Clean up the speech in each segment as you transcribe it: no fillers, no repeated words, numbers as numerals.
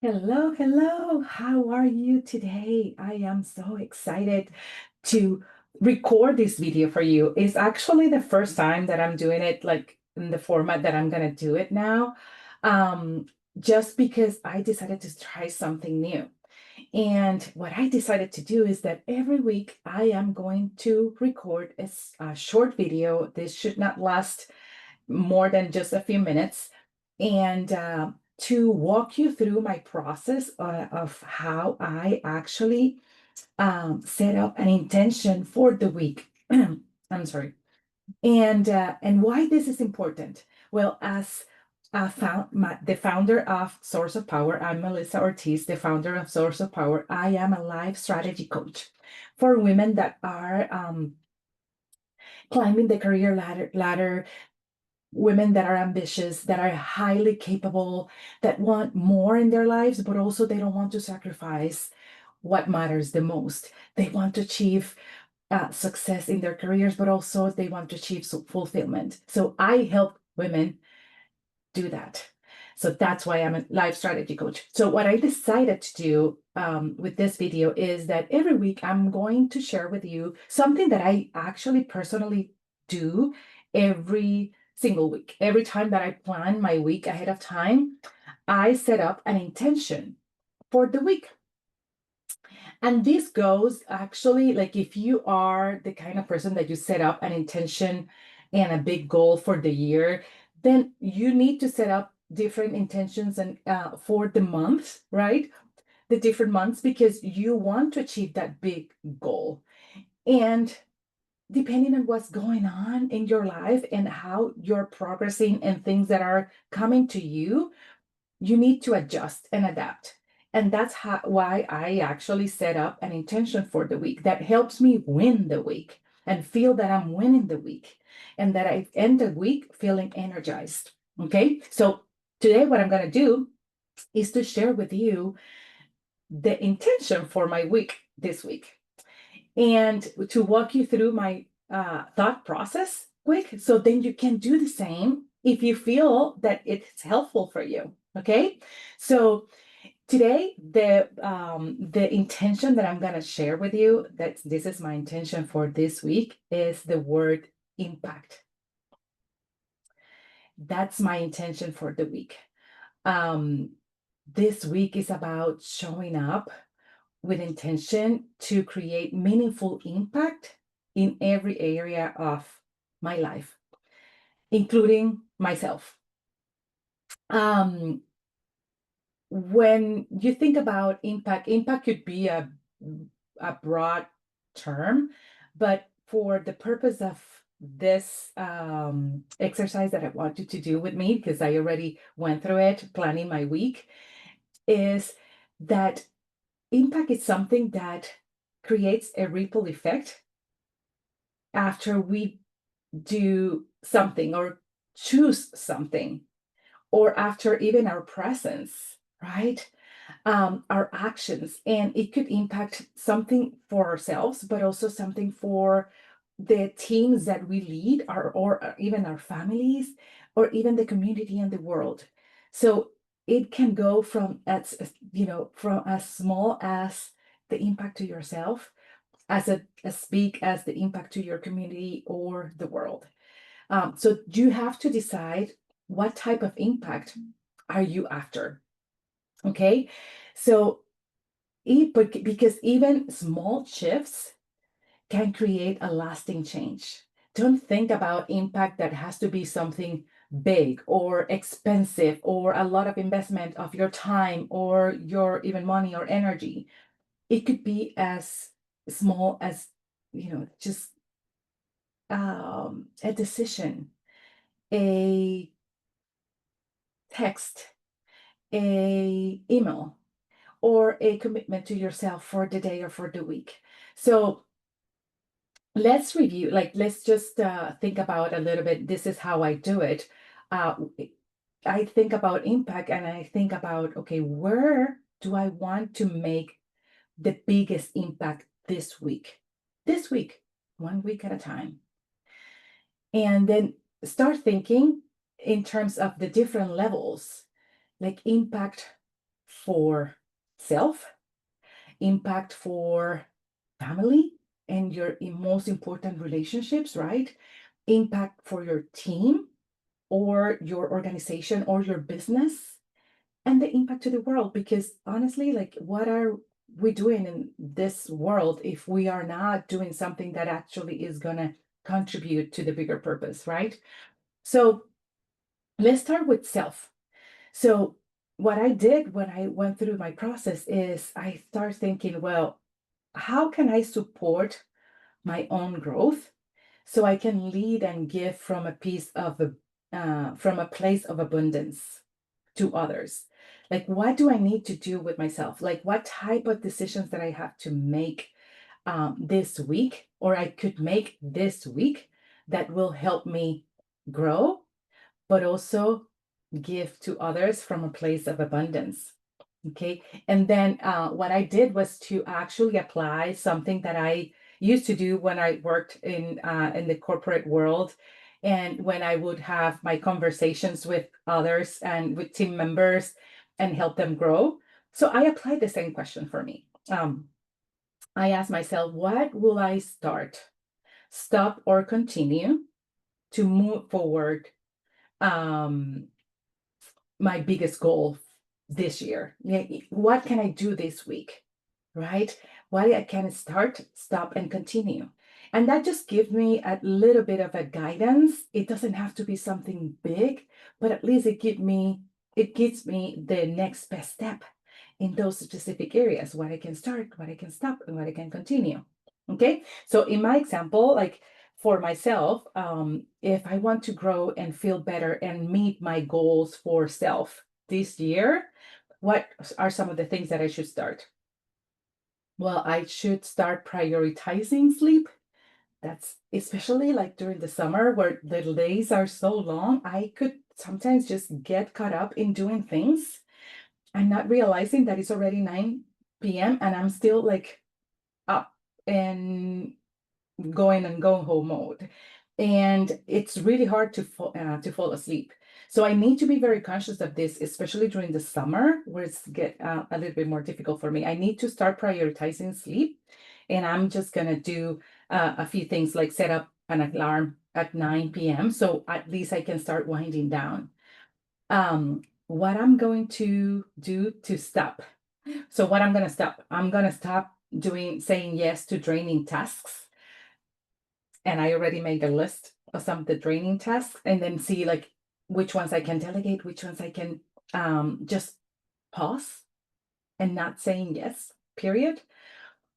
Hello, hello. How are you today? I am so excited to record this video for you. It's actually the first time that I'm doing it like in the format that I'm going to do it now. Um, just because I decided to try something new. And what I decided to do is that every week I am going to record a short video. This should not last more than just a few minutes, and to walk you through my process of how I actually set up an intention for the week. I'm sorry, and why this is important. Well, as the founder of Source of Power, I'm Melissa Ortiz, the founder of Source of Power. I am a life strategy coach for women that are climbing the career ladder, women that are ambitious, that are highly capable, that want more in their lives, but also they don't want to sacrifice what matters the most. They want to achieve success in their careers, but also they want to achieve fulfillment. So I help women do that. So that's why I'm a life strategy coach. So what I decided to do with this video is that every week I'm going to share with you something that I actually personally do every single week. Every time that I plan my week ahead of time, I set up an intention for the week. And this goes actually like if you are the kind of person that you set up an intention and a big goal for the year, then you need to set up different intentions and for the month, right? The different months because you want to achieve that big goal. And depending on what's going on in your life and how you're progressing and things that are coming to you, you need to adjust and adapt. And that's why I actually set up an intention for the week that helps me win the week and feel that I'm winning the week and that I end the week feeling energized. Okay. So today, what I'm going to do is to share with you the intention for my week this week and to walk you through my thought process quick so then you can do the same if you feel that it's helpful for you. Okay. So today, the intention that I'm going to share with you, that this is my intention for this week, is the word impact. That's my intention for the week. Um, this week is about showing up with intention to create meaningful impact in every area of my life, including myself. Um, when you think about impact, impact could be a broad term, but for the purpose of this exercise that I want you to do with me, because I already went through it planning my week, is that impact is something that creates a ripple effect after we do something or choose something, or after even our presence, right? Our actions, and it could impact something for ourselves, but also something for the teams that we lead, or even our families, or even the community and the world. So it can go from from as small as the impact to yourself, as big as the impact to your community or the world. So you have to decide what type of impact are you after. Okay, so but because even small shifts can create a lasting change. Don't think about impact that has to be something big or expensive or a lot of investment of your time or your even money or energy. It could be as small as, just a decision, a text, a email, or a commitment to yourself for the day or for the week. So let's review, like, let's just think about a little bit. This is how I do it. Uh, I think about impact and I think about, okay, where do I want to make the biggest impact this week? This week, 1 week at a time. And then start thinking in terms of the different levels, like impact for self, impact for family and your most important relationships, right? Impact for your team or your organization or your business, and the impact to the world. Because honestly, like, what are we doing in this world if we are not doing something that actually is going to contribute to the bigger purpose, right? So let's start with self. So what I did when I went through my process is I started thinking, well, how can I support my own growth so I can lead and give from a from a place of abundance to others? Like, what do I need to do with myself? Like, what type of decisions that I have to make this week, or I could make this week, that will help me grow, but also give to others from a place of abundance. Okay. And then what I did was to actually apply something that I used to do when I worked in the corporate world, and when I would have my conversations with others and with team members and help them grow. So I applied the same question for me. I asked myself, what will I stop, or continue to move forward um, my biggest goal this year? What can I do this week? Right? What I can start, stop, and continue. And that just gives me a little bit of a guidance. It doesn't have to be something big, but at least it gives me the next best step in those specific areas, what I can start, what I can stop, and what I can continue. Okay. So in my example, like for myself, if I want to grow and feel better and meet my goals for self this year, what are some of the things that I should start? Well, I should start prioritizing sleep. That's especially like during the summer where the days are so long. I could sometimes just get caught up in doing things and not realizing that it's already 9 p.m. and I'm still like up and going and go home mode. And it's really hard to fall asleep. So I need to be very conscious of this, especially during the summer where it's get a little bit more difficult for me. I need to start prioritizing sleep, and I'm just gonna do a few things like set up an alarm at 9 p.m. so at least I can start winding down. What I'm going to do to stop. So what I'm gonna stop doing saying yes to draining tasks, and I already made a list of some of the draining tasks, and then see like which ones I can delegate, which ones I can just pause and not saying yes, period.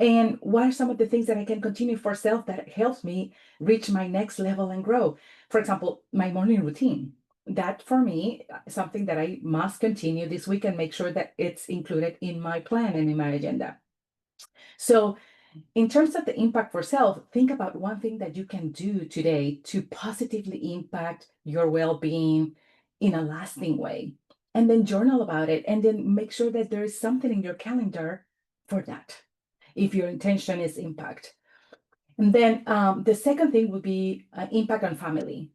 And what are some of the things that I can continue for self that helps me reach my next level and grow? For example, my morning routine. That for me, something that I must continue this week and make sure that it's included in my plan and in my agenda. So in terms of the impact for self, think about one thing that you can do today to positively impact your well being in a lasting way. And then journal about it, and then make sure that there is something in your calendar for that, if your intention is impact. And then the second thing would be impact on family.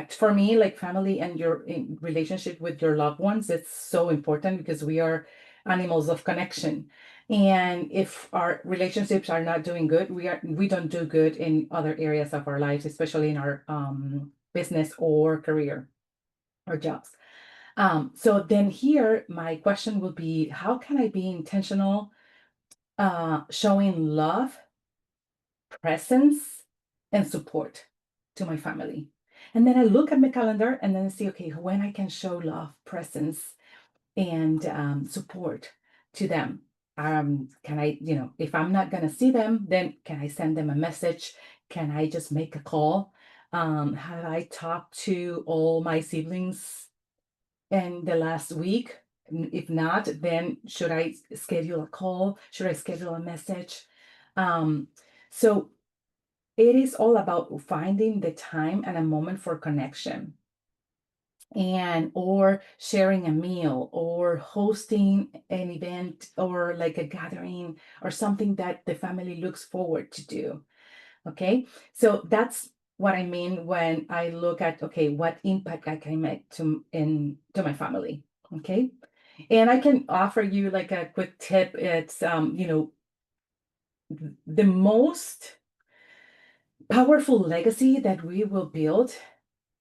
For me, like family and your relationship with your loved ones, it's so important because we are animals of connection. And if our relationships are not doing good, we don't do good in other areas of our lives, especially in our business or career or jobs. So then here, my question would be, how can I be intentional showing love, presence, and support to my family? And then I look at my calendar and then see, okay, when I can show love, presence, and support to them. Can I, if I'm not going to see them, then can I send them a message? Can I just make a call? Have I talked to all my siblings in the last week? If not, then should I schedule a call? Should I schedule a message? So it is all about finding the time and a moment for connection, and or sharing a meal or hosting an event or like a gathering or something that the family looks forward to do. Okay. So that's what I mean when I look at, okay, what impact I can make to my family. Okay. And I can offer you like a quick tip. It's the most powerful legacy that we will build,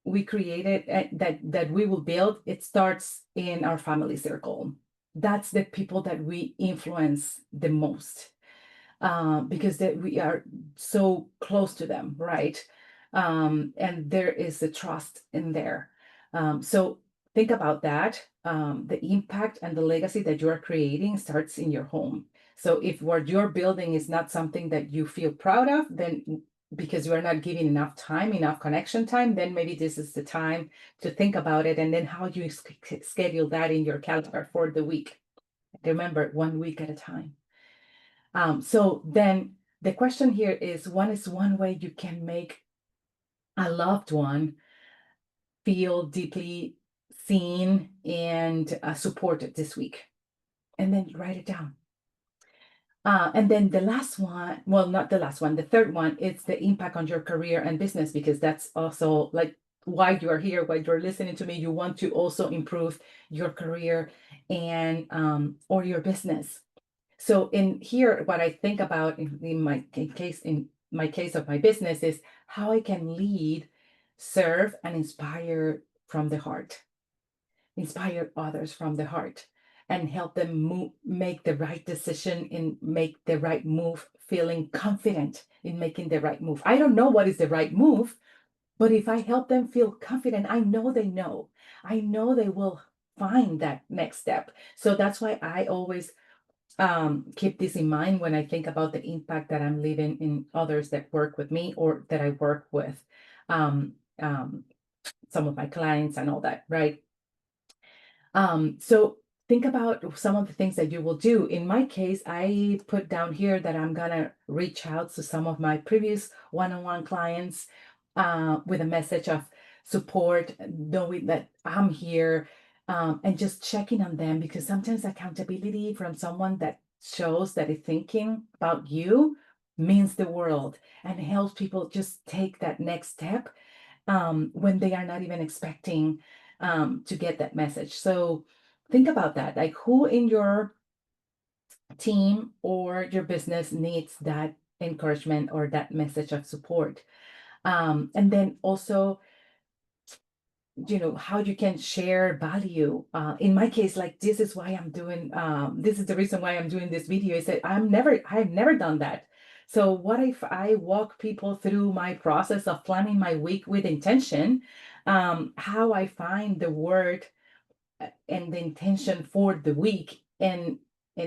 we created that we will build, it starts in our family circle. That's the people that we influence the most, because that we are so close to them, right? And there is a trust in there. So think about that. The impact and the legacy that you are creating starts in your home. So if what you're building is not something that you feel proud of, then because you are not giving enough time, enough connection time, then maybe this is the time to think about it. And then how you schedule that in your calendar for the week. Remember, 1 week at a time. So then the question here is, what is one way you can make a loved one feel deeply seen and supported this week? And then write it down. And then the last one, well, not the last one, the third one, it's the impact on your career and business, because that's also like why you are here, why you're listening to me. You want to also improve your career and or your business. So in here, what I think about in my case of my business is how I can lead, serve, and inspire from the heart, inspire others from the heart, and help them make the right decision and make the right move, feeling confident in making the right move. I don't know what is the right move, but if I help them feel confident, I know they know. I know they will find that next step. So that's why I always keep this in mind when I think about the impact that I'm leaving in others that work with me or that I work with, um, um, some of my clients and all that, right? So think about some of the things that you will do. In my case, I put down here that I'm gonna reach out to some of my previous one-on-one clients with a message of support, knowing that I'm here, and just checking on them, because sometimes accountability from someone that shows that is thinking about you means the world and helps people just take that next step when they are not even expecting to get that message. So think about that. Like, who in your team or your business needs that encouragement or that message of support? And then also, how you can share value. In my case, like, this is why I'm doing, this is the reason why I'm doing this video, is that I've never done that. So what if I walk people through my process of planning my week with intention, how I find the word and the intention for the week, and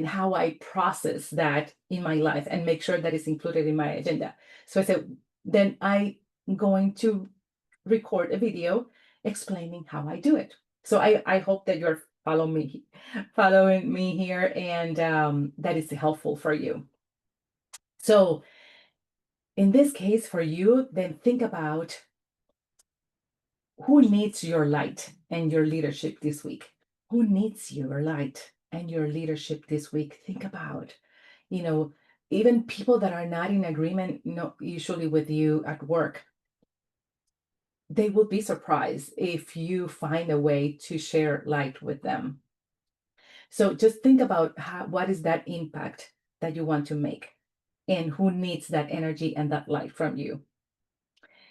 how I process that in my life and make sure that it's included in my agenda. So I said, then I'm going to record a video explaining how I do it. So I hope that you're following me here, and that is helpful for you. So in this case for you, then think about who needs your light and your leadership this week. Who needs your light and your leadership this week? Think about, you know, even people that are not in agreement, usually with you at work, they will be surprised if you find a way to share light with them. So just think about what is that impact that you want to make, and who needs that energy and that light from you.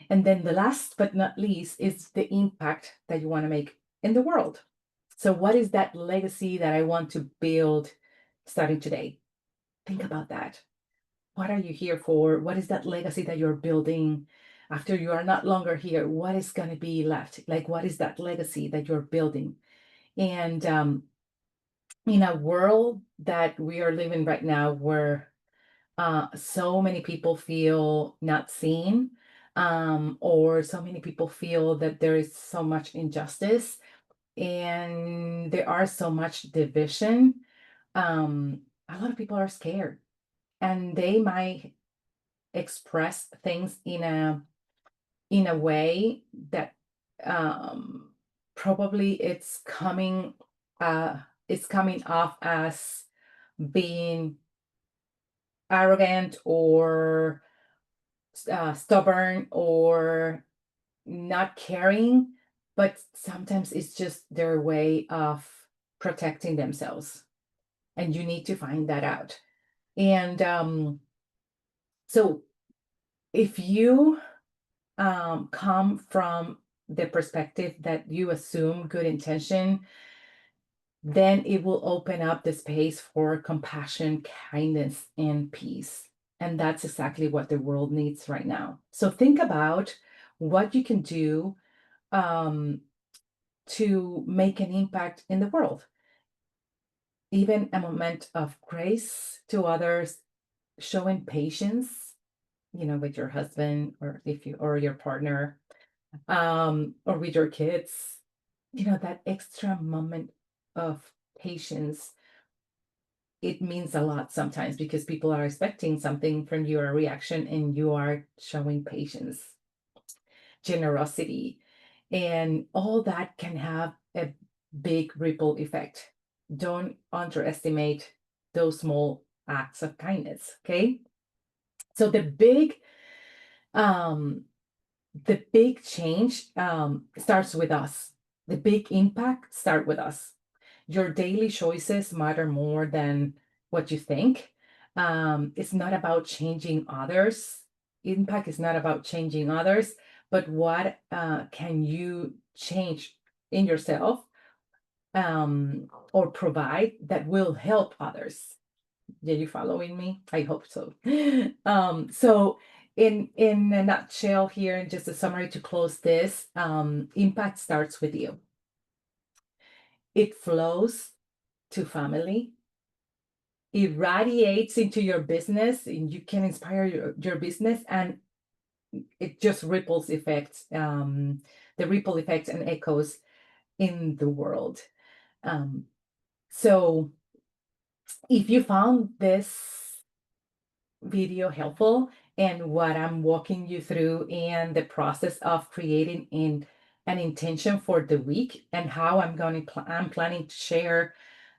And then the last but not least is the impact that you want to make in the world. So what is that legacy that I want to build starting today? Think about that. What are you here for? What is that legacy that you're building after you are not longer here? What is going to be left? Like, what is that legacy that you're building? And in a world that we are living right now, where so many people feel not seen, or so many people feel that there is so much injustice and there are so much division, a lot of people are scared, and they might express things in a way that um, probably it's coming off as being arrogant or stubborn or not caring, but sometimes it's just their way of protecting themselves. And you need to find that out. And so if you come from the perspective that you assume good intention, then it will open up the space for compassion, kindness, and peace. And that's exactly what the world needs right now. So think about what you can do um, to make an impact in the world. Even a moment of grace to others, showing patience, with your husband or if you or your partner, or with your kids, that extra moment of patience, it means a lot sometimes because people are expecting something from your reaction and you are showing patience, generosity, and all that can have a big ripple effect. Don't underestimate those small acts of kindness, okay? So um the big change starts with us. The big impact start with us. Your daily choices matter more than what you think. It's not about changing others. Impact is not about changing others, but what can you change in yourself, or provide that will help others. Are you following me? I hope so. So in a nutshell here, and just a summary to close this, impact starts with you. It flows to family, it radiates into your business, and you can inspire your business, and it just ripples effects, the ripple effects and echoes in the world. Um, so if you found this video helpful and what I'm walking you through and the process of creating an intention for the week and how I'm planning to share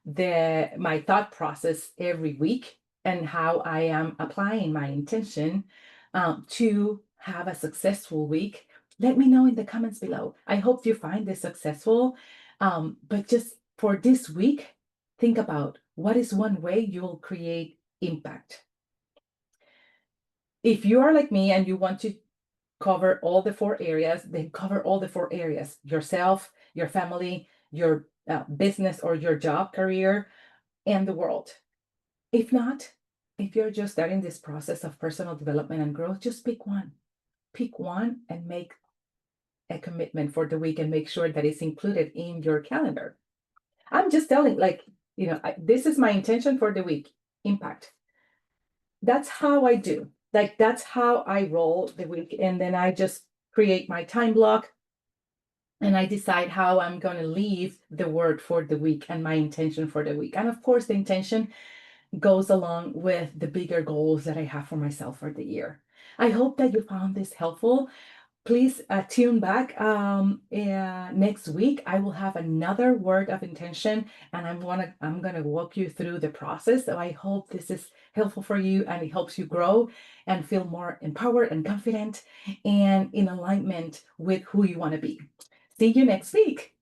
my thought process every week and how I am applying my intention to have a successful week. Let me know in the comments below. I hope you find this successful. But just for this week, think about what is one way you'll create impact. If you are like me and you want to cover all the 4 areas, then cover all the 4 areas: yourself, your family, your business or your job, career, and the world. If not, if you're just starting this process of personal development and growth, just pick one. Pick one and make a commitment for the week and make sure that it's included in your calendar. I'm just telling, this is my intention for the week: impact. That's how I do. Like, that's how I roll the week. And then I just create my time block and I decide how I'm going to leave the word for the week and my intention for the week. And of course, the intention goes along with the bigger goals that I have for myself for the year. I hope that you found this helpful. Please tune back next week. I will have another word of intention, and I'm gonna walk you through the process. So I hope this is helpful for you and it helps you grow and feel more empowered and confident and in alignment with who you want to be. See you next week.